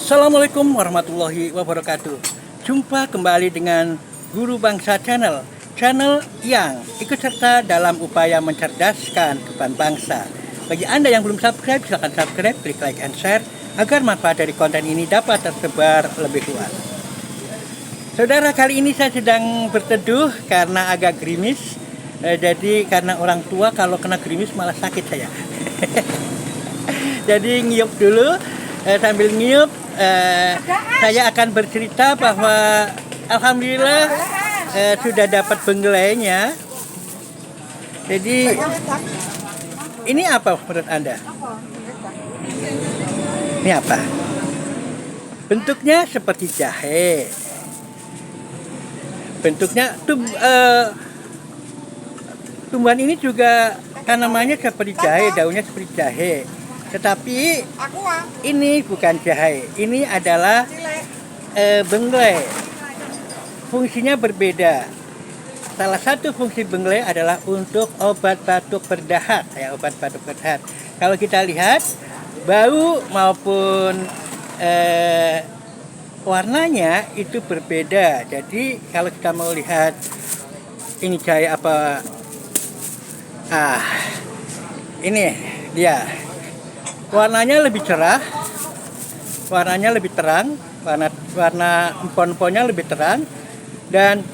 Assalamualaikum warahmatullahi wabarakatuh. Jumpa kembali dengan Guru Bangsa Channel, channel yang ikut serta dalam upaya mencerdaskan kehidupan bangsa. Bagi Anda yang belum subscribe, silahkan subscribe, klik like and share agar manfaat dari konten ini dapat tersebar lebih luas. Saudara, kali ini saya sedang berteduh karena agak gerimis. Jadi karena orang tua kalau kena gerimis malah sakit saya. Jadi ngiyup dulu. Sambil ngiyup, saya akan bercerita bahwa alhamdulillah sudah dapat benglainya. Jadi ini apa menurut Anda? Ini apa? Bentuknya seperti jahe. Bentuknya tumbuhan ini juga tanamannya seperti jahe, daunnya seperti jahe. Tetapi ini bukan jahe, ini adalah benglai. Fungsinya berbeda. Salah satu fungsi benglai adalah untuk obat batuk berdahak, obat batuk berdahak. Kalau kita lihat bau maupun warnanya itu berbeda. Jadi kalau kita mau lihat ini jahe apa? Ini dia. Warnanya lebih cerah, warnanya lebih terang, warna empon-emponnya lebih terang dan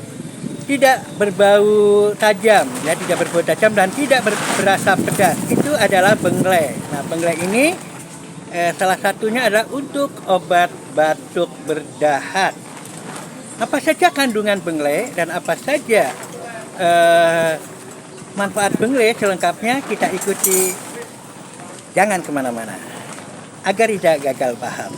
tidak berbau tajam, tidak berbau tajam dan tidak berasa pedas. Itu adalah benglai. Nah, benglai ini salah satunya adalah untuk obat batuk berdahak. Apa saja kandungan benglai dan apa saja manfaat benglai selengkapnya kita ikuti. Jangan kemana-mana, agar tidak gagal paham.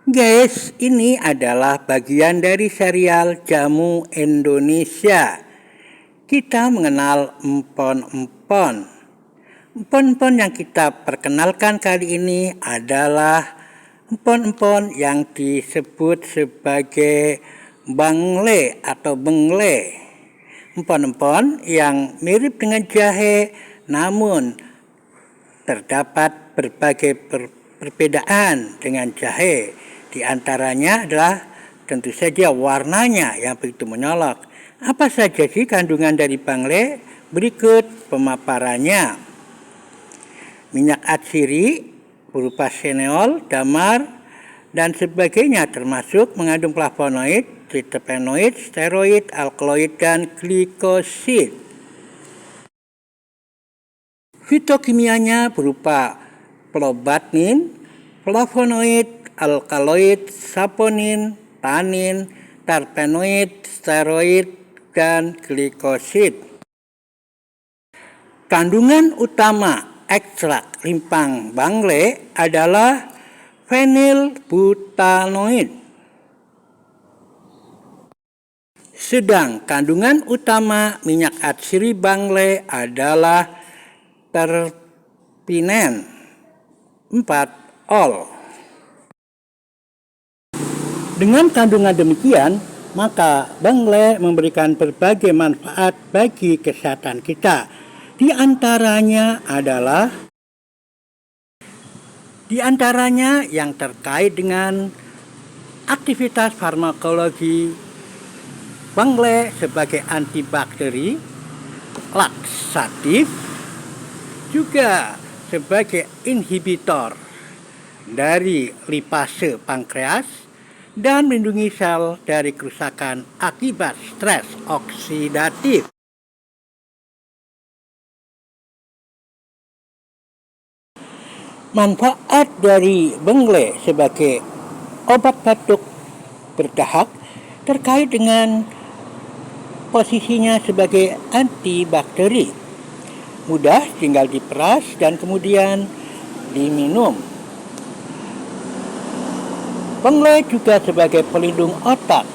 Guys, ini adalah bagian dari serial Jamu Indonesia. Kita mengenal empon-empon. Empon-empon yang kita perkenalkan kali ini adalah empon-empon yang disebut sebagai bangle atau benglai. Empon-empon yang mirip dengan jahe, namun terdapat berbagai perbedaan dengan jahe. Di antaranya adalah tentu saja warnanya yang begitu menyolok. Apa saja sih kandungan dari bangle? Berikut pemaparannya. Minyak atsiri berupa seneol, damar, dan sebagainya termasuk mengandung flavonoid, terpenoid, steroid, alkaloid, dan glikosid. Fitokimianya berupa probatnin, flavonoid, alkaloid, saponin, tanin, terpenoid, steroid, dan glikosid. Kandungan utama ekstrak rimpang bangle adalah fenilbutanoid. Sedang kandungan utama minyak atsiri bangle adalah terpinen 4-ol. Dengan kandungan demikian, maka bangle memberikan berbagai manfaat bagi kesehatan kita. Di antaranya yang terkait dengan aktivitas farmakologi. Bangle sebagai antibakteri, laksatif, juga sebagai inhibitor dari lipase pankreas dan melindungi sel dari kerusakan akibat stres oksidatif. Manfaat dari benglai sebagai obat batuk berdahak terkait dengan posisinya sebagai antibakteri. Mudah tinggal diperas dan kemudian diminum. Benglai juga sebagai pelindung otak.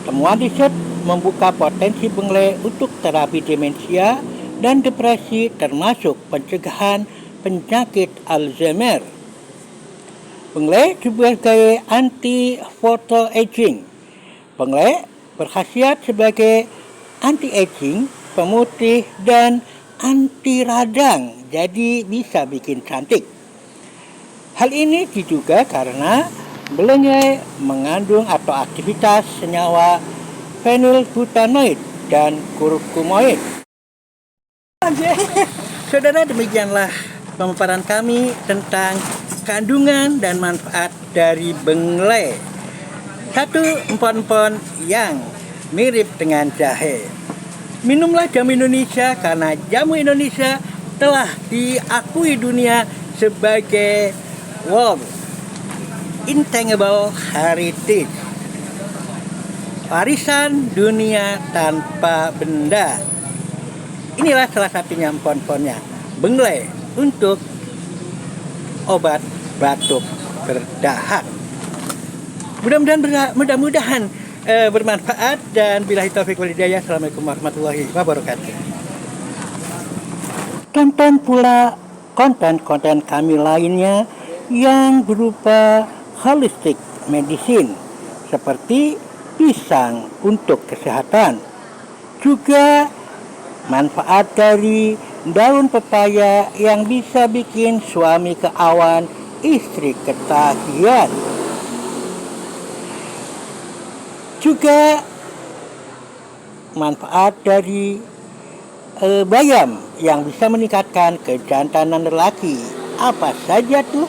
Temuan riset membuka potensi benglai untuk terapi demensia dan depresi termasuk pencegahan penyakit Alzheimer. Benglai sebagai anti-photoaging. Benglai berkhasiat sebagai anti-aging pemutih, dan anti radang. Jadi bisa bikin cantik. Hal ini diduga karena belenggai mengandung atau aktivitas senyawa fenilbutanoid dan kurkumoid. Saudara, demikianlah pemaparan kami tentang kandungan dan manfaat dari benglai. Satu empon-empon yang mirip dengan jahe. Minumlah jamu Indonesia karena jamu Indonesia telah diakui dunia sebagai World Intangible Heritage, warisan dunia tanpa benda. Inilah salah satunya empon-emponnya, benglai untuk obat batuk berdahak. Mudah-mudahan bermanfaat, dan billahi taufiq wal hidayah. Assalamualaikum warahmatullahi wabarakatuh. Tonton pula konten-konten kami lainnya yang berupa holistic medicine seperti pisang untuk kesehatan, juga manfaat dari daun pepaya yang bisa bikin suami keawan, istri ketagihan. Juga manfaat dari bayam yang bisa meningkatkan kejantanan lelaki. Apa saja tuh?